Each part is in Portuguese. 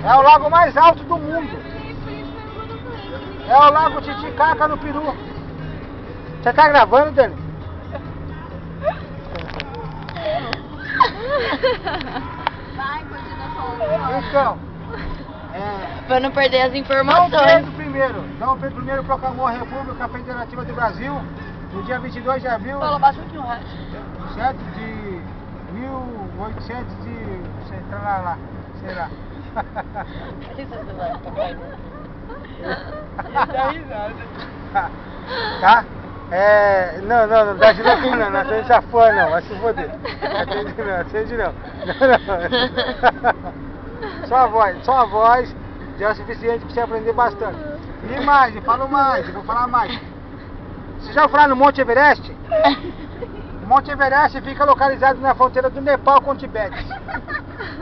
É o lago mais alto do mundo. É o lago Titicaca no Peru. Você tá gravando, Dani? Vai, continua falando. Então, Pra não perder as Dom informações. Pedro I proclamou a República Federativa do Brasil no dia 22 de abril Fala, baixa um pouquinho o rádio. certo, de 1800 de... sei lá, sei lá. Tá? Não dá de louco não acende safona não, vai se foder. Acende não. Só a voz já é o suficiente pra você aprender bastante. E mais, eu vou falar mais. Você já ouviu falar no Monte Everest? O Monte Everest fica localizado na fronteira do Nepal com o Tibete.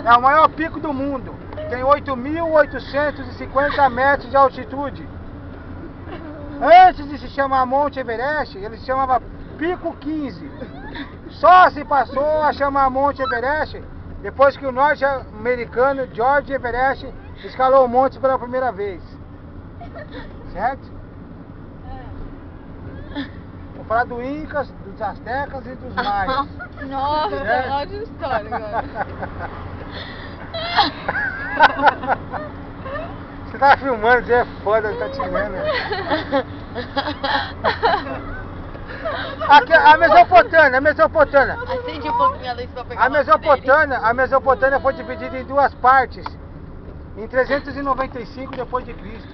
É o maior pico do mundo. Tem 8.850 metros de altitude. Antes de se chamar Monte Everest, ele se chamava Pico 15. Só se passou a chamar Monte Everest depois que o norte-americano George Everest escalou o monte pela primeira vez. Certo? Vou falar do Incas, dos Aztecas e dos Maias. Nossa, olha de história agora. Você tá filmando, você é foda, tá te vendo. Aqui, a Mesopotâmia. Acende um pouquinho a luz pra pegar A Mesopotâmia foi dividida em duas partes em 395 depois de Cristo.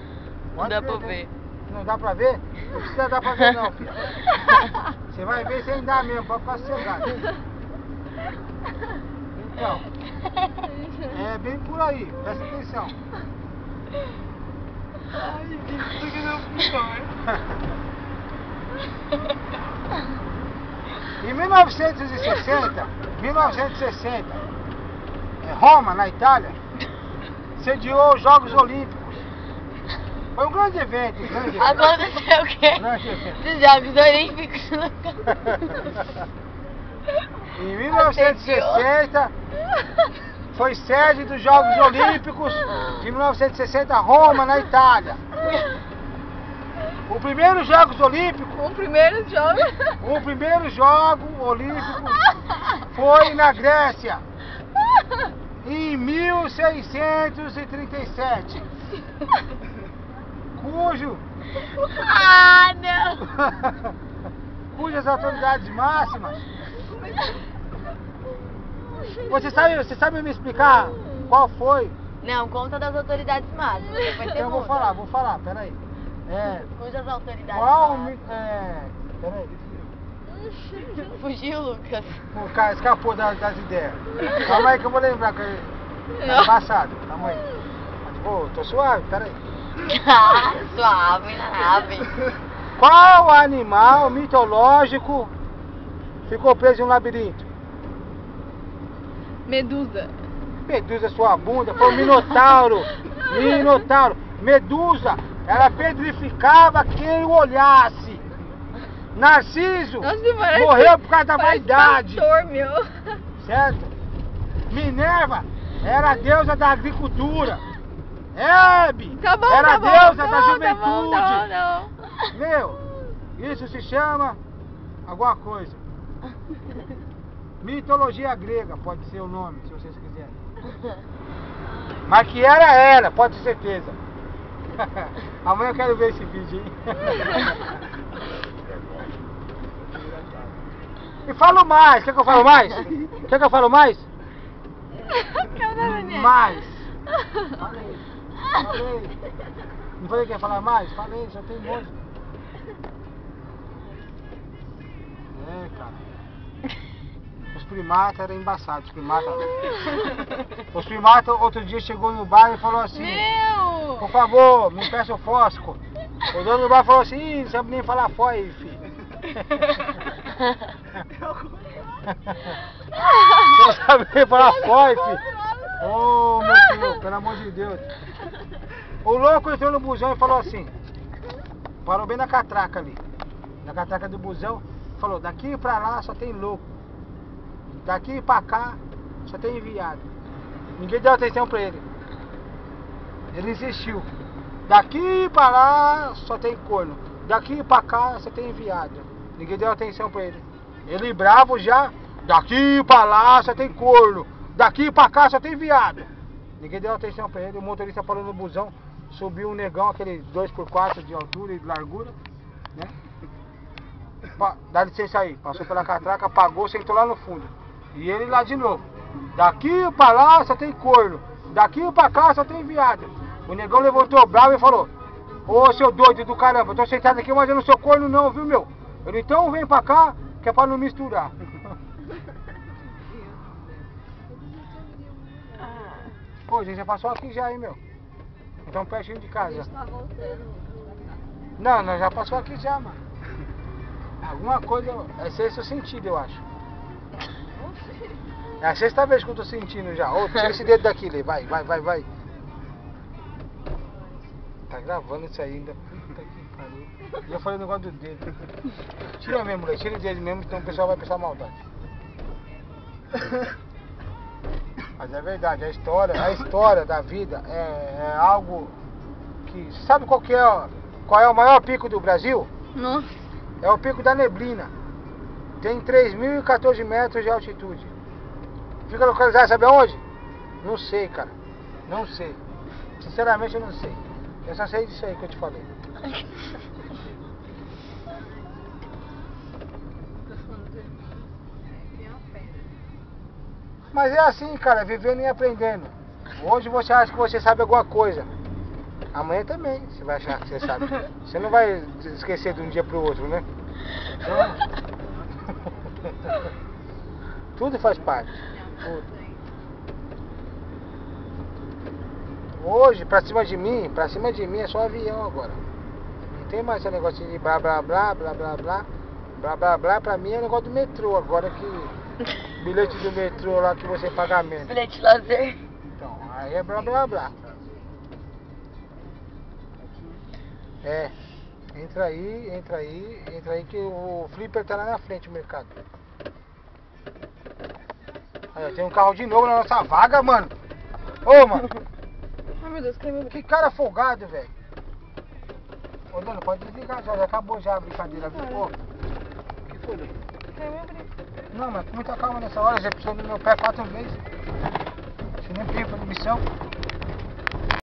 Não dá pra ver. Não dá pra ver? Não precisa dar pra ver não, filho. Você vai ver sem dar mesmo, pode ficar sossegado. Então, é bem por aí, presta atenção. Ai, isso que não funciona. Em 1960, Roma, na Itália, sediou os Jogos Olímpicos. Foi um grande evento. Aconteceu o quê? Grande evento. Dos Jogos Olímpicos. Em 1960, foi sede dos Jogos Olímpicos de 1960, Roma, na Itália. O primeiro Jogos Olímpicos, O primeiro jogo olímpico foi na Grécia, em 1637, cujas autoridades máximas... Você sabe me explicar qual foi? Não, conta das autoridades máximas. Depois Então eu vou falar, peraí. Cujas autoridades Qual... máximas. Peraí. Fugiu, Lucas. O cara escapou das ideias. Calma aí que eu vou lembrar, que tá passado. Calma aí. Pô, tô suave, peraí. Suave na nave. Qual animal mitológico ficou preso em um labirinto? Medusa. Medusa, sua bunda, foi o Minotauro. Medusa, ela pedrificava quem o olhasse. Narciso morreu por causa da vaidade. Pastor, meu. Certo? Minerva era a deusa da agricultura. Hebe era a deusa da juventude. Não. Meu, isso se chama alguma coisa. Mitologia grega, pode ser o nome, se vocês quiserem. Mas que era, pode ter certeza. Amanhã eu quero ver esse vídeo, hein? E falo mais, quer que eu falo mais? Mais. Falei. Não falei que ia falar mais? Falei, já tem um monte. Cara. Os primatas eram embaçados, os primatas outro dia chegou no bar e falou assim: Meu! Por favor, me peça o fósforo. O dono do bar falou assim: Ih, não sabe nem falar foi, filho. Não sabe nem falar foi, filho. Ô, meu filho, pelo amor de Deus. O louco entrou no busão e falou assim, parou bem na catraca ali, na catraca do busão, falou: daqui pra lá só tem louco, daqui pra cá só tem enviado. Ninguém deu atenção pra ele. Ele insistiu. Daqui pra lá só tem corno. Daqui pra cá só tem viado. Ninguém deu atenção pra ele. Ele bravo já. Daqui pra lá só tem corno. Daqui pra cá só tem viado. Ninguém deu atenção pra ele. O motorista parou no busão. Subiu um negão, aquele 2x4 de altura e de largura, né? Dá licença aí. Passou pela catraca, pagou, sentou lá no fundo. E ele lá de novo. Daqui pra lá só tem corno. Daqui pra cá só tem viado. O negão levantou bravo e falou: ô seu doido do caramba, eu tô sentado aqui, mas eu não sou corno não, viu meu? Ele então vem pra cá, que é pra não misturar. Pô, gente, já passou aqui já, hein, meu? Então pertinho de casa. Não, nós já passou aqui já, mano. Alguma coisa, é sexto sentido, eu acho. É a sexta vez que eu tô sentindo já. Ô, tira esse dedo daqui, Lê. Vai. Tá gravando isso aí ainda. Puta que pariu. Eu falei o negócio do dedo. Tira mesmo, Lê. Tira o dedo mesmo, então o pessoal vai pensar maldade. Mas é verdade, a história da vida é algo que... Sabe qual é o maior pico do Brasil? Não. É o Pico da Neblina. Tem 3.014 metros de altitude. Fica localizado, sabe aonde? Não sei, cara. Não sei. Sinceramente eu não sei. Eu só sei disso aí que eu te falei. Mas é assim, cara, vivendo e aprendendo. Hoje você acha que você sabe alguma coisa. Amanhã também você vai achar que você sabe. Você não vai esquecer de um dia pro outro, né? Tudo faz parte. Tudo. Hoje, pra cima de mim é só avião agora. Não tem mais esse negócio de blá blá blá, blá blá blá. Blá blá blá, pra mim é negócio do metrô. Agora que bilhete do metrô lá que você paga menos. Bilhete de lazer. Então, aí é blá blá blá. É, entra aí que o Flipper tá lá na frente do mercado. Aí, tem um carro de novo na nossa vaga, mano. Ô, mano. Ai, meu Deus, que Que cara folgado, velho. Ô, dona, pode desligar já acabou já a brincadeira, viu? Pô, que foi, Dona? Não, mas com muita calma nessa hora, já precisou do meu pé 4 vezes. Você nem pediu permissão.